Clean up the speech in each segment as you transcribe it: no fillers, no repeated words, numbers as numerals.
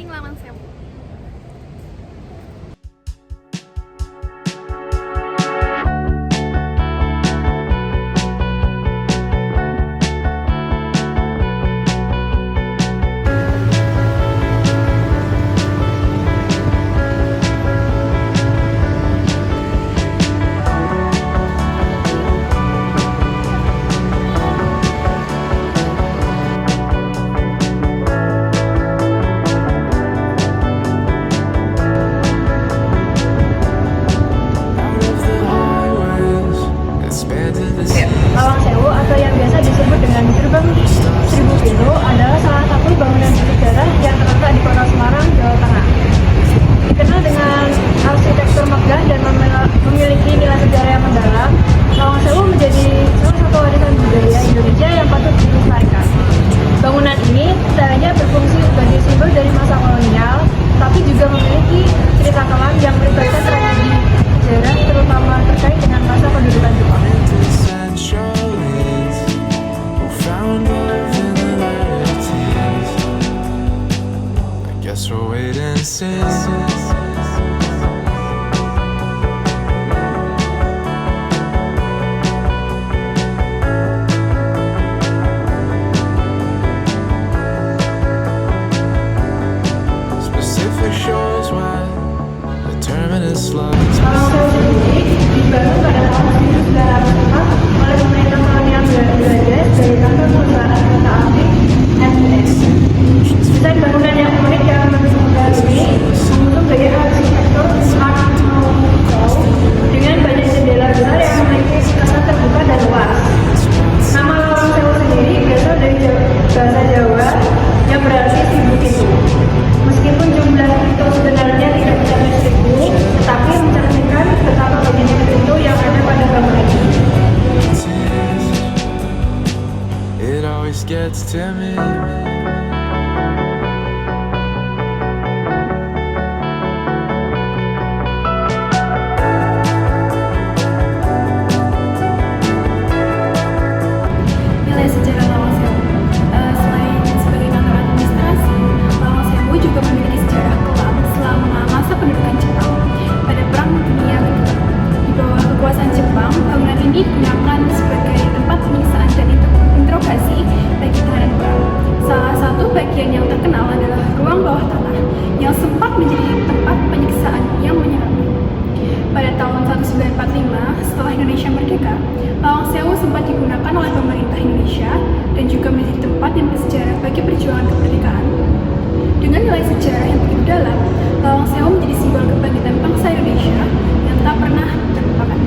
Keliling Lawang Sewu. Lawang Sewu atau yang biasa disebut dengan Gerbang Seribu Pintu adalah salah satu bangunan bersejarah yang terletak di Kota Semarang, Jawa Tengah. Dikenal dengan arsitektur megah dan memiliki nilai sejarah yang mendalam, Lawang Sewu menjadi salah satu warisan budaya Indonesia yang patut dilestarikan. Bangunan ini tidak hanya berfungsi sebagai simbol dari masa kolonial, tapi juga memiliki cerita kelam yang melibatkan tragedi sejarah, terutama terkait dengan masa pendudukan Jepang. Guess we'll wait and see. Specific shores wide, the terminus lies. Lawang Sewu sendiri dibangun pada tahun 1904 oleh pemerintah kolonial Belanda dari kantor pengusahaan kereta api NS. Desain bangunan yang unik yang mendukung ini mengusung gaya arsitektur Art Nouveau dengan banyak jendela besar yang memiliki kesan terbuka dan luas. Nama Lawang Sewu sendiri berasal dari bahasa Jawa yang berarti seribu pintu. Meskipun jumlah pintu sebenarnya tidak mencapai 1000, tetapi mencerminkan betapa banyaknya pintu yang ada pada bangunan ini. It always gets to me. Nilai sejarah Lawang Sewu. Selain sebagai kantor administrasi, Lawang Sewu juga memiliki sejarah kelam selama masa pendudukan Jepang. Pada Perang Dunia Kedua, di bawah kekuasaan Jepang, bangunan ini digunakan sebagai tempat penyiksaan dan interogasi bagi tahanan perang. Salah satu bagian yang terkenal adalah ruang bawah tanah yang sempat menjadi tempat penyiksaan yang menyeramkan. Pada tahun 1945, setelah Indonesia merdeka, Lawang Sewu sempat digunakan oleh pemerintah Indonesia dan juga menjadi tempat yang bersejarah bagi perjuangan kemerdekaan. Dengan nilai sejarah yang begitu dalam, Lawang Sewu menjadi simbol kebangkitan bangsa Indonesia yang tak pernah terlupakan.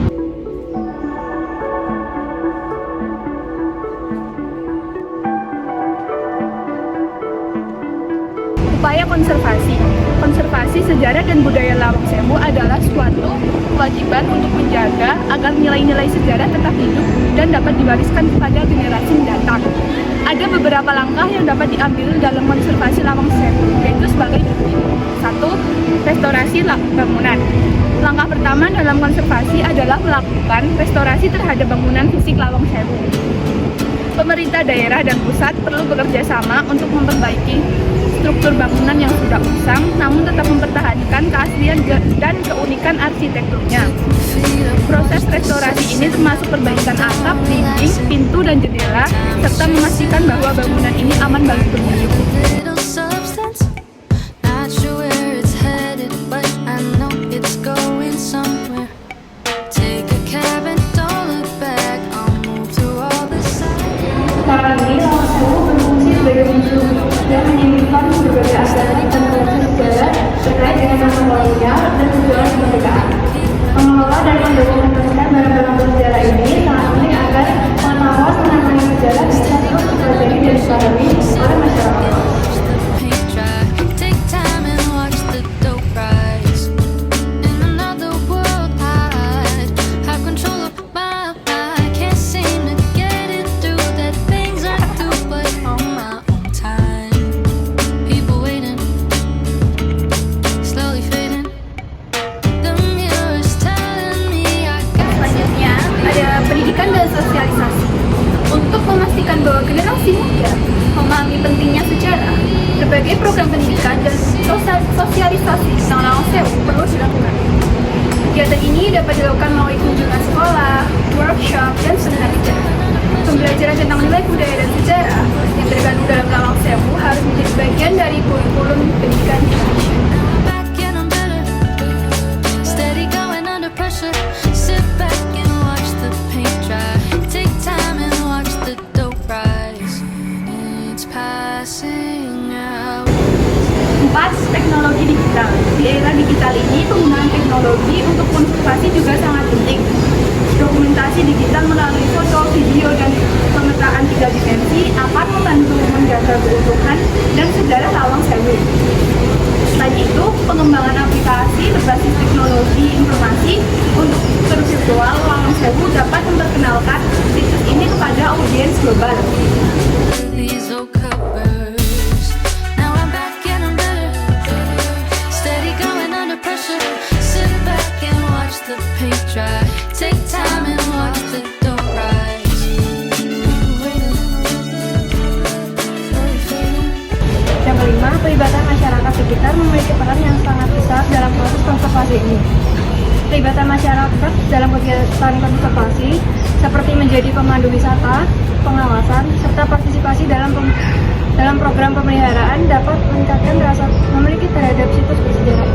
Upaya konservasi. Konservasi sejarah dan budaya Lawang Sewu adalah suatu kewajiban untuk menjaga agar nilai-nilai sejarah tetap hidup dan dapat diwariskan kepada generasi mendatang. Ada beberapa langkah yang dapat diambil dalam konservasi Lawang Sewu, yaitu sebagai berikut. 1. Restorasi bangunan. Langkah pertama dalam konservasi adalah melakukan restorasi terhadap bangunan fisik Lawang Sewu. Pemerintah daerah dan pusat perlu bekerja sama untuk memperbaiki struktur bangunan yang sudah usang, namun tetap mempertahankan keaslian dan keunikan arsitekturnya. Proses restorasi ini termasuk perbaikan atap, dinding, pintu, dan jendela, serta memastikan bahwa bangunan ini aman bagi pengunjung. Sekarang ini Lawang Sewu berfungsi sebagai museum yang menyimpan berbagai aset dan koleksi sejarah terkait dengan masa kolonial dan perjuangan kemerdekaan. Mengelola dan mendokumentasikan barang-barang bersejarah ini sangat penting agar pengetahuan mengenai sejarah bisa terus dipelajari dan dipahami oleh masyarakat. Pendidikan dan sosialisasi untuk memastikan bahwa generasi muda Sosialisasi tentang Lawang Sewu perlu dilakukan. Kegiatan ini dapat dilakukan melalui kunjungan sekolah, workshop, dan seminar sejarah. Pembelajaran tentang nilai budaya dan sejarah yang terkandung dalam Lawang Sewu harus menjadi bagian dari kurikulum pendidikan Indonesia. Back and I'm better. Steady going under pressure. Sit back and watch the paint dry. Take time and watch the dope rise. It's passing out. 4. Teknologi digital. Di era digital ini, penggunaan teknologi untuk konservasi juga sangat penting. Dokumentasi digital melalui foto, video, dan pemetaan 3 dimensi akan membantu menjaga keutuhan dan sejarah Lawang Sewu. Selain itu, pengembangan aplikasi berbasis teknologi informasi untuk tur virtual Lawang Sewu dapat memperkenalkan situs ini kepada audiens global. These old cupboards. Now I'm back and I'm better. Steady going under pressure. Sit back and watch the paint dry. Take time and watch the dough rise. Yang kelima, pelibatan masyarakat sekitar memiliki peran yang sangat besar dalam proses konservasi ini. Pelibatan masyarakat dalam kegiatan konservasi seperti menjadi pemandu wisata, pengawasan, serta partisipasi dalam program pemeliharaan dapat meningkatkan rasa memiliki terhadap situs bersejarah.